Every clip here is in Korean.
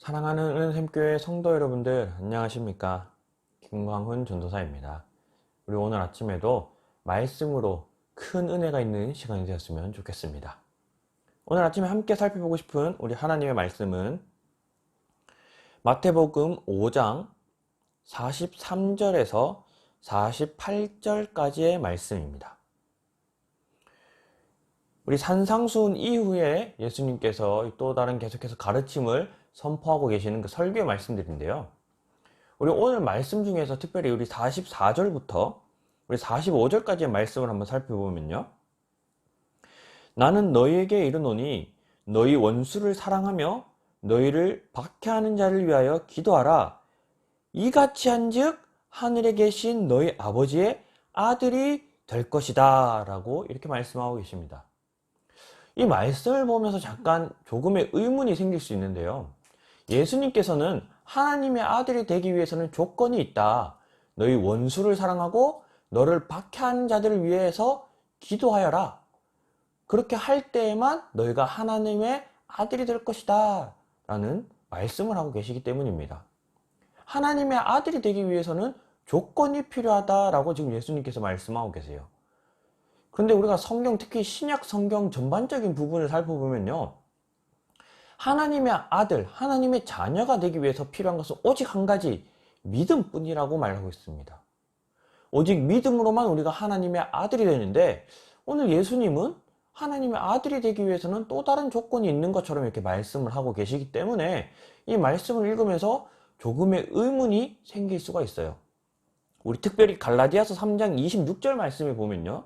사랑하는 은샘교회 성도 여러분들 안녕하십니까? 김광훈 전도사입니다. 우리 오늘 아침에도 말씀으로 큰 은혜가 있는 시간이 되었으면 좋겠습니다. 오늘 아침에 함께 살펴보고 싶은 우리 하나님의 말씀은 마태복음 5장 43절에서 48절까지의 말씀입니다. 우리 산상수훈 이후에 예수님께서 또 다른 계속해서 가르침을 선포하고 계시는 그 설교의 말씀들인데요. 우리 오늘 말씀 중에서 특별히 우리 44절부터 우리 45절까지의 말씀을 한번 살펴보면요. 나는 너희에게 이르노니 너희 원수를 사랑하며 너희를 박해하는 자를 위하여 기도하라. 이같이 한즉 하늘에 계신 너희 아버지의 아들이 될 것이다 라고 이렇게 말씀하고 계십니다. 이 말씀을 보면서 잠깐 조금의 의문이 생길 수 있는데요. 예수님께서는 하나님의 아들이 되기 위해서는 조건이 있다. 너희 원수를 사랑하고 너를 박해하는 자들을 위해서 기도하여라. 그렇게 할 때에만 너희가 하나님의 아들이 될 것이다 라는 말씀을 하고 계시기 때문입니다. 하나님의 아들이 되기 위해서는 조건이 필요하다라고 지금 예수님께서 말씀하고 계세요. 그런데 우리가 성경, 특히 신약 성경 전반적인 부분을 살펴보면요. 하나님의 아들, 하나님의 자녀가 되기 위해서 필요한 것은 오직 한 가지, 믿음뿐이라고 말하고 있습니다. 오직 믿음으로만 우리가 하나님의 아들이 되는데 오늘 예수님은 하나님의 아들이 되기 위해서는 또 다른 조건이 있는 것처럼 이렇게 말씀을 하고 계시기 때문에 이 말씀을 읽으면서 조금의 의문이 생길 수가 있어요. 우리 특별히 갈라디아서 3장 26절 말씀에 보면요.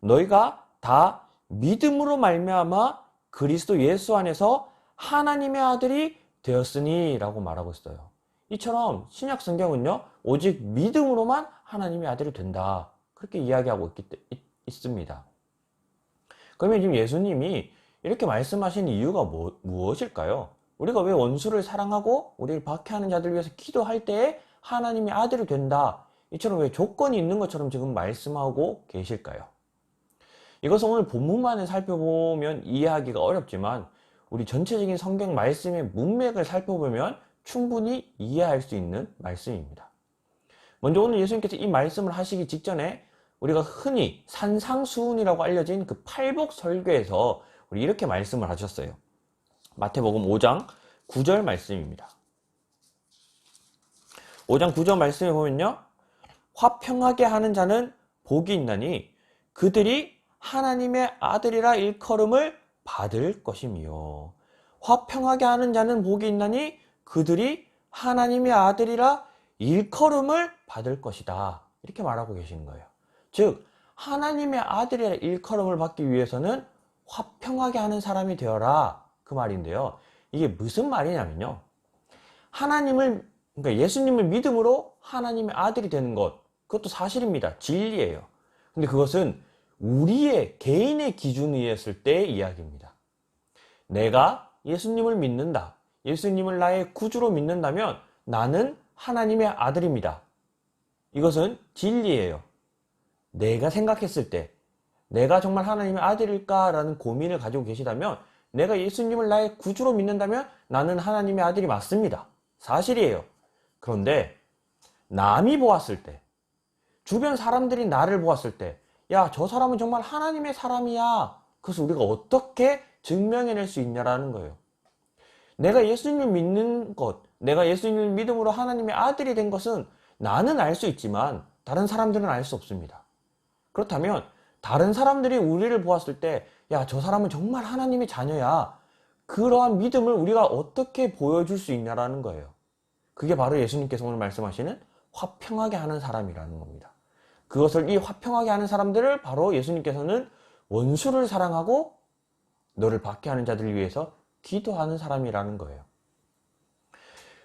너희가 다 믿음으로 말미암아 그리스도 예수 안에서 하나님의 아들이 되었으니 라고 말하고 있어요. 이처럼 신약 성경은요. 오직 믿음으로만 하나님의 아들이 된다. 그렇게 이야기하고 있습니다. 그러면 지금 예수님이 이렇게 말씀하신 이유가 무엇일까요? 우리가 왜 원수를 사랑하고 우리를 박해하는 자들 위해서 기도할 때에 하나님의 아들이 된다. 이처럼 왜 조건이 있는 것처럼 지금 말씀하고 계실까요? 이것은 오늘 본문만을 살펴보면 이해하기가 어렵지만 우리 전체적인 성경 말씀의 문맥을 살펴보면 충분히 이해할 수 있는 말씀입니다. 먼저 오늘 예수님께서 이 말씀을 하시기 직전에 우리가 흔히 산상수훈이라고 알려진 그 팔복 설교에서 우리 이렇게 말씀을 하셨어요. 마태복음 5장 9절 말씀입니다. 5장 9절 말씀에 보면요. 화평하게 하는 자는 복이 있나니 그들이 하나님의 아들이라 일컬음을 받을 것이며 화평하게 하는 자는 복이 있나니 그들이 하나님의 아들이라 일컬음을 받을 것이다. 이렇게 말하고 계시는 거예요. 즉 하나님의 아들이라 일컬음을 받기 위해서는 화평하게 하는 사람이 되어라. 그 말인데요. 이게 무슨 말이냐면요. 그러니까 예수님을 믿음으로 하나님의 아들이 되는 것, 그것도 사실입니다. 진리예요. 근데 그것은 우리의 개인의 기준에 의했을 때의 이야기입니다. 내가 예수님을 믿는다. 예수님을 나의 구주로 믿는다면 나는 하나님의 아들입니다. 이것은 진리예요. 내가 생각했을 때 내가 정말 하나님의 아들일까라는 고민을 가지고 계시다면 내가 예수님을 나의 구주로 믿는다면 나는 하나님의 아들이 맞습니다. 사실이에요. 그런데 남이 보았을 때 주변 사람들이 나를 보았을 때 야, 저 사람은 정말 하나님의 사람이야. 그래서 우리가 어떻게 증명해낼 수 있냐라는 거예요. 내가 예수님을 믿는 것, 내가 예수님을 믿음으로 하나님의 아들이 된 것은 나는 알 수 있지만 다른 사람들은 알 수 없습니다. 그렇다면 다른 사람들이 우리를 보았을 때 야, 저 사람은 정말 하나님의 자녀야. 그러한 믿음을 우리가 어떻게 보여줄 수 있냐라는 거예요. 그게 바로 예수님께서 오늘 말씀하시는 화평하게 하는 사람이라는 겁니다. 그것을 이 화평하게 하는 사람들을 바로 예수님께서는 원수를 사랑하고 너를 박해하는 자들을 위해서 기도하는 사람이라는 거예요.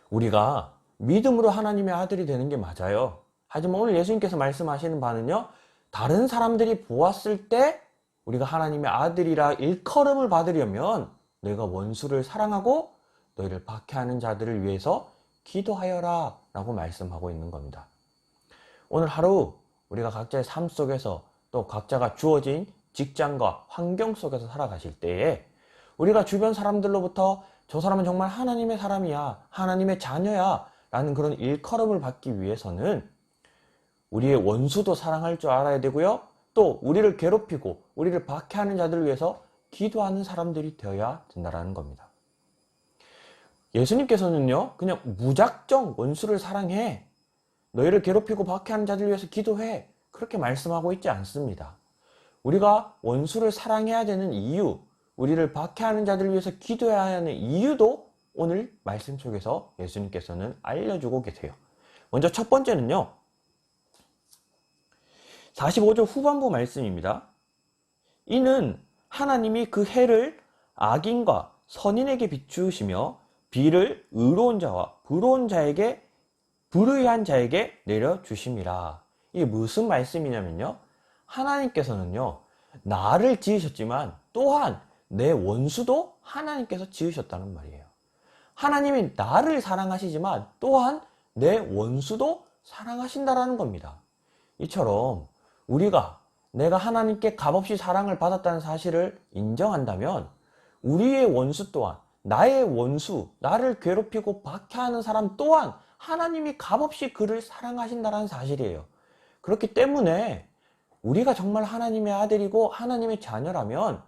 우리가 믿음으로 하나님의 아들이 되는 게 맞아요. 하지만 오늘 예수님께서 말씀하시는 바는요. 다른 사람들이 보았을 때 우리가 하나님의 아들이라 일컬음을 받으려면 너희가 원수를 사랑하고 너희를 박해하는 자들을 위해서 기도하여라 라고 말씀하고 있는 겁니다. 오늘 하루 우리가 각자의 삶 속에서 또 각자가 주어진 직장과 환경 속에서 살아가실 때에 우리가 주변 사람들로부터 저 사람은 정말 하나님의 사람이야, 하나님의 자녀야 라는 그런 일컬음을 받기 위해서는 우리의 원수도 사랑할 줄 알아야 되고요. 또 우리를 괴롭히고 우리를 박해하는 자들을 위해서 기도하는 사람들이 되어야 된다는 겁니다. 예수님께서는요, 그냥 무작정 원수를 사랑해, 너희를 괴롭히고 박해하는 자들을 위해서 기도해, 그렇게 말씀하고 있지 않습니다. 우리가 원수를 사랑해야 되는 이유, 우리를 박해하는 자들을 위해서 기도해야 하는 이유도 오늘 말씀 속에서 예수님께서는 알려주고 계세요. 먼저 첫 번째는요, 45절 후반부 말씀입니다. 이는 하나님이 그 해를 악인과 선인에게 비추시며 비를 의로운 자와 불의한 자에게 내려주심이라. 이게 무슨 말씀이냐면요, 하나님께서는요, 나를 지으셨지만 또한 내 원수도 하나님께서 지으셨다는 말이에요. 하나님이 나를 사랑하시지만 또한 내 원수도 사랑하신다라는 겁니다. 이처럼 내가 하나님께 값없이 사랑을 받았다는 사실을 인정한다면 우리의 원수 또한, 나의 원수, 나를 괴롭히고 박해하는 사람 또한 하나님이 값없이 그를 사랑하신다는 사실이에요. 그렇기 때문에 우리가 정말 하나님의 아들이고 하나님의 자녀라면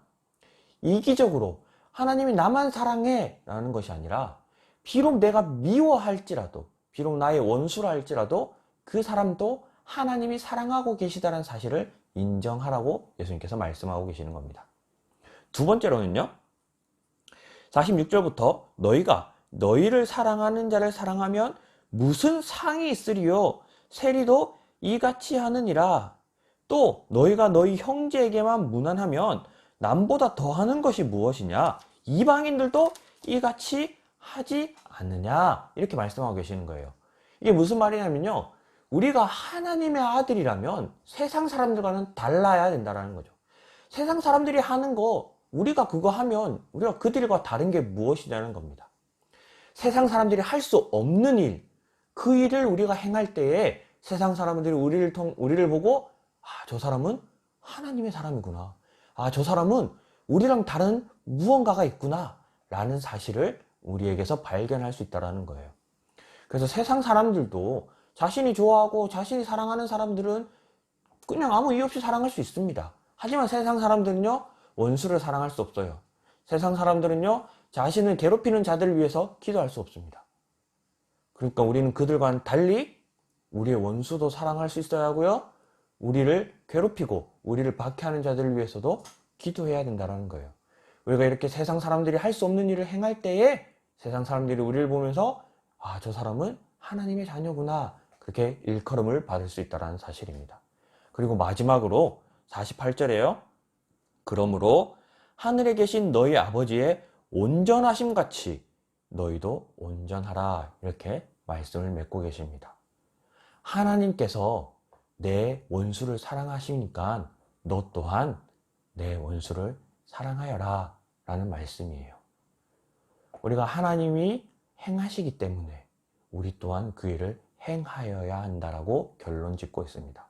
이기적으로 하나님이 나만 사랑해 라는 것이 아니라, 비록 내가 미워할지라도, 비록 나의 원수라 할지라도 그 사람도 하나님이 사랑하고 계시다는 사실을 인정하라고 예수님께서 말씀하고 계시는 겁니다. 두 번째로는요, 46절부터 너희가 너희를 사랑하는 자를 사랑하면 무슨 상이 있으리요? 세리도 이같이 하느니라. 또 너희가 너희 형제에게만 무난하면 남보다 더하는 것이 무엇이냐? 이방인들도 이같이 하지 않느냐? 이렇게 말씀하고 계시는 거예요. 이게 무슨 말이냐면요, 우리가 하나님의 아들이라면 세상 사람들과는 달라야 된다는 거죠. 세상 사람들이 하는 거, 우리가 그거 하면 우리가 그들과 다른 게 무엇이냐는 겁니다. 세상 사람들이 할 수 없는 일, 그 일을 우리가 행할 때에 세상 사람들이 우리를 보고, 저 사람은 하나님의 사람이구나, 저 사람은 우리랑 다른 무언가가 있구나 라는 사실을 우리에게서 발견할 수 있다는 거예요. 그래서 세상 사람들도 자신이 좋아하고 자신이 사랑하는 사람들은 그냥 아무 이유 없이 사랑할 수 있습니다. 하지만 세상 사람들은요, 원수를 사랑할 수 없어요. 세상 사람들은요, 자신을 괴롭히는 자들을 위해서 기도할 수 없습니다. 그러니까 우리는 그들과는 달리 우리의 원수도 사랑할 수 있어야 하고요, 우리를 괴롭히고 우리를 박해하는 자들을 위해서도 기도해야 된다는 거예요. 우리가 이렇게 세상 사람들이 할 수 없는 일을 행할 때에 세상 사람들이 우리를 보면서 저 사람은 하나님의 자녀구나, 그렇게 일컬음을 받을 수 있다는 사실입니다. 그리고 마지막으로 48절에요. 그러므로 하늘에 계신 너희 아버지의 온전하심 같이 너희도 온전하라, 이렇게 말씀을 맺고 계십니다. 하나님께서 내 원수를 사랑하시니까 너 또한 내 원수를 사랑하여라 라는 말씀이에요. 우리가 하나님이 행하시기 때문에 우리 또한 그 일을 행하여야 한다라고 결론 짓고 있습니다.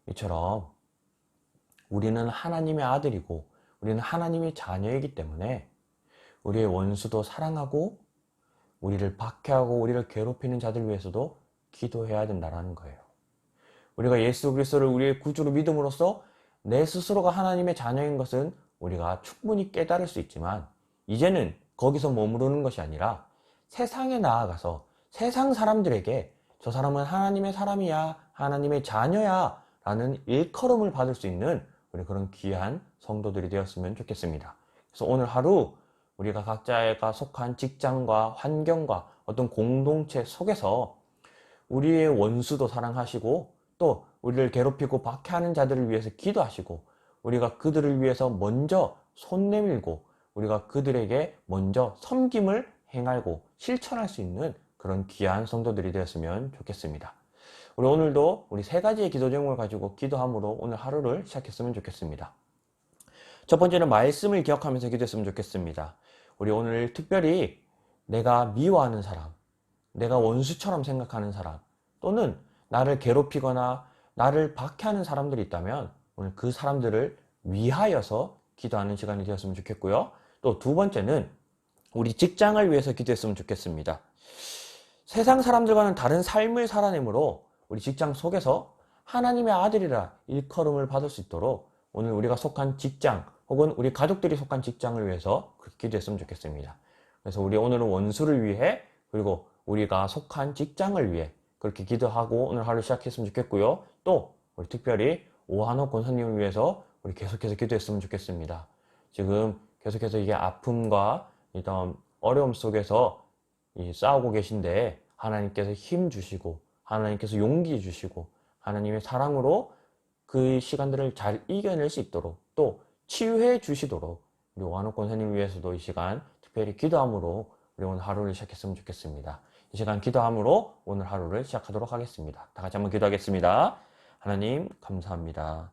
이처럼 우리는 하나님의 아들이고 우리는 하나님의 자녀이기 때문에 우리의 원수도 사랑하고 우리를 박해하고 우리를 괴롭히는 자들 위해서도 기도해야 된다는 거예요. 우리가 예수 그리스도를 우리의 구주로 믿음으로써 내 스스로가 하나님의 자녀인 것은 우리가 충분히 깨달을 수 있지만, 이제는 거기서 머무르는 것이 아니라 세상에 나아가서 세상 사람들에게 저 사람은 하나님의 사람이야, 하나님의 자녀야 라는 일컬음을 받을 수 있는 우리 그런 귀한 성도들이 되었으면 좋겠습니다. 그래서 오늘 하루 우리가 각자가 속한 직장과 환경과 어떤 공동체 속에서 우리의 원수도 사랑하시고 또 우리를 괴롭히고 박해하는 자들을 위해서 기도하시고, 우리가 그들을 위해서 먼저 손 내밀고 우리가 그들에게 먼저 섬김을 행하고 실천할 수 있는 그런 귀한 성도들이 되었으면 좋겠습니다. 우리 오늘도 우리 세 가지의 기도 제목을 가지고 기도함으로 오늘 하루를 시작했으면 좋겠습니다. 첫 번째는 말씀을 기억하면서 기도했으면 좋겠습니다. 우리 오늘 특별히 내가 미워하는 사람, 내가 원수처럼 생각하는 사람, 또는 나를 괴롭히거나 나를 박해하는 사람들이 있다면 오늘 그 사람들을 위하여서 기도하는 시간이 되었으면 좋겠고요. 또 두 번째는 우리 직장을 위해서 기도했으면 좋겠습니다. 세상 사람들과는 다른 삶을 살아내므로 우리 직장 속에서 하나님의 아들이라 일컬음을 받을 수 있도록 오늘 우리가 속한 직장 혹은 우리 가족들이 속한 직장을 위해서 그렇게 기도했으면 좋겠습니다. 그래서 우리 오늘은 원수를 위해 그리고 우리가 속한 직장을 위해 그렇게 기도하고 오늘 하루 시작했으면 좋겠고요. 또 우리 특별히 오한옥 권사님을 위해서 우리 계속해서 기도했으면 좋겠습니다. 지금 계속해서 이게 아픔과 이런 어려움 속에서 싸우고 계신데 하나님께서 힘 주시고 하나님께서 용기 주시고 하나님의 사랑으로 그 시간들을 잘 이겨낼 수 있도록 또 치유해 주시도록 우리 오한옥 권사님 위해서도 이 시간 특별히 기도함으로 우리 오늘 하루를 시작했으면 좋겠습니다. 이 시간 기도함으로 오늘 하루를 시작하도록 하겠습니다. 다 같이 한번 기도하겠습니다. 하나님 감사합니다.